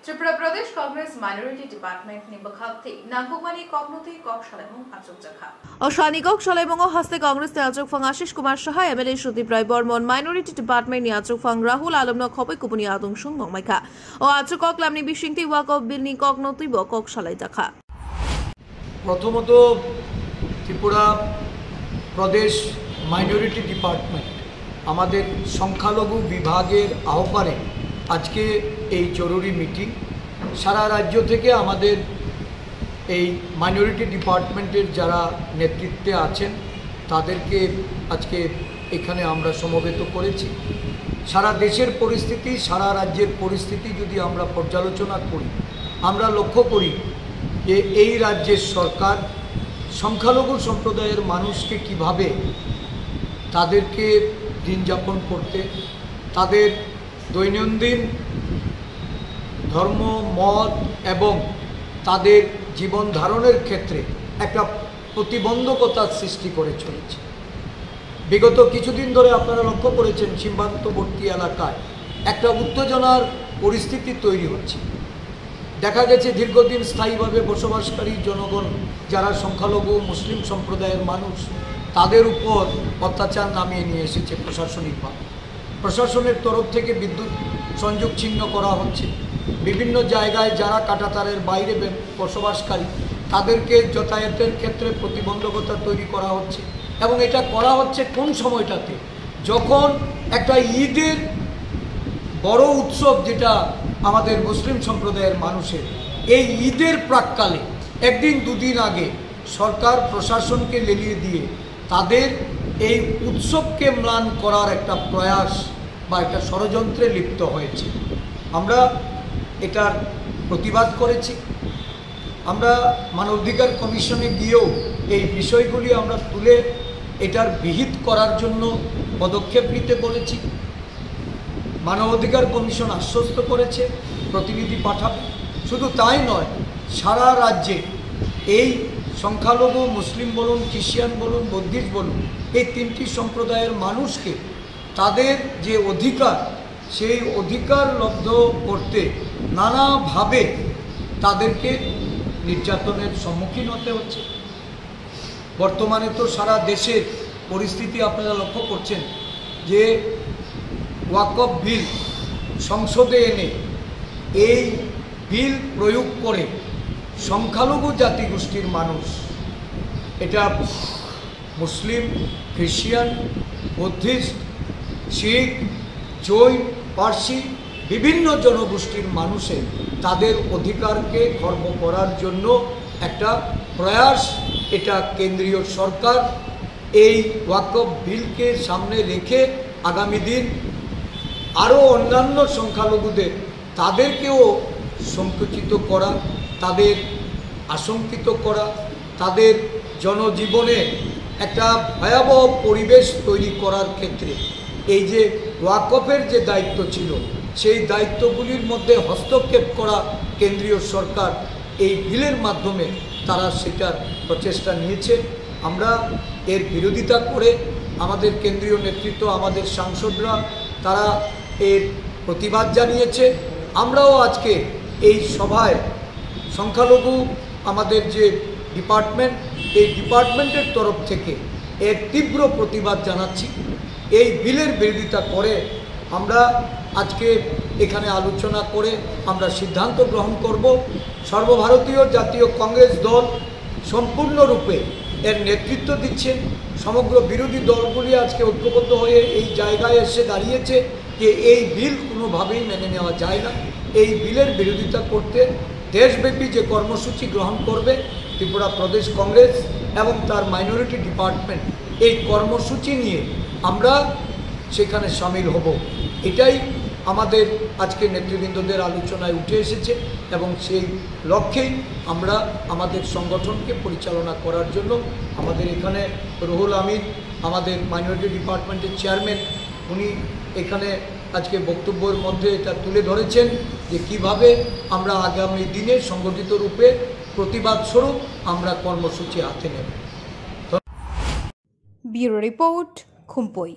Tripura Pradesh Congress Minority Department ni bakhathi nangkukmani koknuti koksalemong achuk jakha Oshani koksalemong haste Congress te achuk phang Ashish Kumar Saha MLA Sudip Rai Bormon Minority Department ni achuk phang Rahul Alamno khopai kupuni adung sung mongmaikha o achuk koklamni bishingti waqf bill ni koknuti bo koksalai jakha প্রথমত ত্রিপুরা প্রদেশ minority department আমাদের সংখ্যালঘু বিভাগের আহ্বানে আজকে এই জরুরি meeting সারা রাজ্য থেকে আমাদের এই মাইনরিটি ডিপার্টমেন্টের যারা নেতৃত্বে আছেন তাদেরকে আজকে এখানে আমরা সমবেত করেছি। সারা দেশের পরিস্থিতি সারা রাজ্যের পরিস্থিতি যদি আমরা পর্যালোচনা করি আমরা লক্ষ্য করি যে এই রাজ্যের সরকার সংখ্যালঘু সম্প্রদায়ের মানুষকে কিভাবে তাদেরকে দিন যাপন করতে তাদের দৈনন্দিন ধর্ম মত এবং তাদের জীবন ধারণের ক্ষেত্রে একটা প্রতিবন্ধকতার সৃষ্টি করে চলেছে। বিগত কিছুদিন ধরে আপনারা লক্ষ্য করেছেন সীমান্তবর্তী এলাকায় একটা উত্তেজনার পরিস্থিতি তৈরি হচ্ছে। দেখা গেছে দীর্ঘদিন স্থায়ীভাবে বসবাসকারী জনগণ যারা সংখ্যালঘু মুসলিম সম্প্রদায়ের মানুষ তাদের উপর অত্যাচার নামিয়ে নিয়ে এসেছে প্রশাসনিকভাবে। প্রশাসনের তরফ থেকে বিদ্যুৎ সংযোগ ছিন্ন করা হচ্ছে। বিভিন্ন জায়গায় যারা কাঁটাতারের বাইরে বসবাসকারী তাদেরকে যাতায়াতের ক্ষেত্রে প্রতিবন্ধকতা তৈরি করা হচ্ছে এবং এটা করা হচ্ছে কোন সময়টাতে যখন একটা ঈদের বড় উৎসব যেটা আমাদের মুসলিম সম্প্রদায়ের মানুষের এই ঈদের প্রাক্কালে একদিন দুদিন আগে সরকার প্রশাসনকে লেলিয়ে দিয়ে তাদের এই উৎসবকে ম্লান করার একটা প্রয়াস বা একটা ষড়যন্ত্রে লিপ্ত হয়েছে। আমরা এটার প্রতিবাদ করেছি। আমরা মানবাধিকার কমিশনে গিয়েও এই বিষয়গুলি আমরা তুলে এটার বিহিত করার জন্য পদক্ষেপ নিতে বলেছি। মানবাধিকার কমিশন আশ্বস্ত করেছে প্রতিনিধি পাঠাবে। শুধু তাই নয়, সারা রাজ্যে এই সংখ্যালঘু মুসলিম বলুন খ্রিস্টান বলুন বৌদ্ধিস্ট বলুন এই তিনটি সম্প্রদায়ের মানুষকে তাদের যে অধিকার সেই অধিকার লব্ধ করতে নানাভাবে তাদেরকে নির্যাতনের সম্মুখীন হতে হচ্ছে। বর্তমানে তো সারা দেশের পরিস্থিতি আপনারা লক্ষ্য করছেন যে ওয়াকফ বিল সংসদে এনে এই বিল প্রয়োগ করে সংখ্যালঘু জাতিগোষ্ঠীর মানুষ এটা মুসলিম খ্রিস্টান বৌদ্ধিস্ট শিখ জৈন পার্সি বিভিন্ন জনগোষ্ঠীর মানুষের তাদের অধিকারকে খর্ব করার জন্য একটা প্রয়াস। এটা কেন্দ্রীয় সরকার এই ওয়াকফ বিলকে সামনে রেখে আগামী দিন আরও অন্যান্য সংখ্যালঘুদের তাদেরকেও সংকুচিত করা তাদের আশঙ্কিত করা তাদের জনজীবনে একটা ভয়াবহ পরিবেশ তৈরি করার ক্ষেত্রে এই যে ওয়াকফের যে দায়িত্ব ছিল সেই দায়িত্বগুলির মধ্যে হস্তক্ষেপ করা কেন্দ্রীয় সরকার এই বিলের মাধ্যমে তারা সেটার প্রচেষ্টা নিয়েছে। আমরা এর বিরোধিতা করে আমাদের কেন্দ্রীয় নেতৃত্ব আমাদের সাংসদরা তারা এর প্রতিবাদ জানিয়েছে। আমরাও আজকে এই সভায় সংখ্যালঘু আমাদের যে ডিপার্টমেন্ট এই ডিপার্টমেন্টের তরফ থেকে এর তীব্র প্রতিবাদ জানাচ্ছি। এই বিলের বিরোধিতা করে আমরা আজকে এখানে আলোচনা করে আমরা সিদ্ধান্ত গ্রহণ করব। সর্বভারতীয় জাতীয় কংগ্রেস দল সম্পূর্ণরূপে এর নেতৃত্ব দিচ্ছেন। সমগ্র বিরোধী দলগুলি আজকে ঐক্যবদ্ধ হয়ে এই জায়গায় এসে দাঁড়িয়েছে যে এই বিল কোনোভাবেই মেনে নেওয়া যায় না। এই বিলের বিরোধিতা করতে দেশব্যাপী যে কর্মসূচি গ্রহণ করবে ত্রিপুরা প্রদেশ কংগ্রেস এবং তার মাইনরিটি ডিপার্টমেন্ট এই কর্মসূচি নিয়ে আমরা সেখানে সামিল হব। এটাই আমাদের আজকে নেতৃবৃন্দদের আলোচনায় উঠে এসেছে এবং সেই লক্ষ্যেই আমরা আমাদের সংগঠনকে পরিচালনা করার জন্য আমাদের এখানে রুহুল আমিন আমাদের মাইনরিটি ডিপার্টমেন্টের চেয়ারম্যান উনি এখানে আজকে বক্তব্যের মধ্যে এটা তুলে ধরেছেন যে কিভাবে আমরা আগামী দিনে সংগঠিত রূপে প্রতিবাদ স্বরূপ আমরা কর্মসূচি হাতে নেব। Bureau report খুমপই।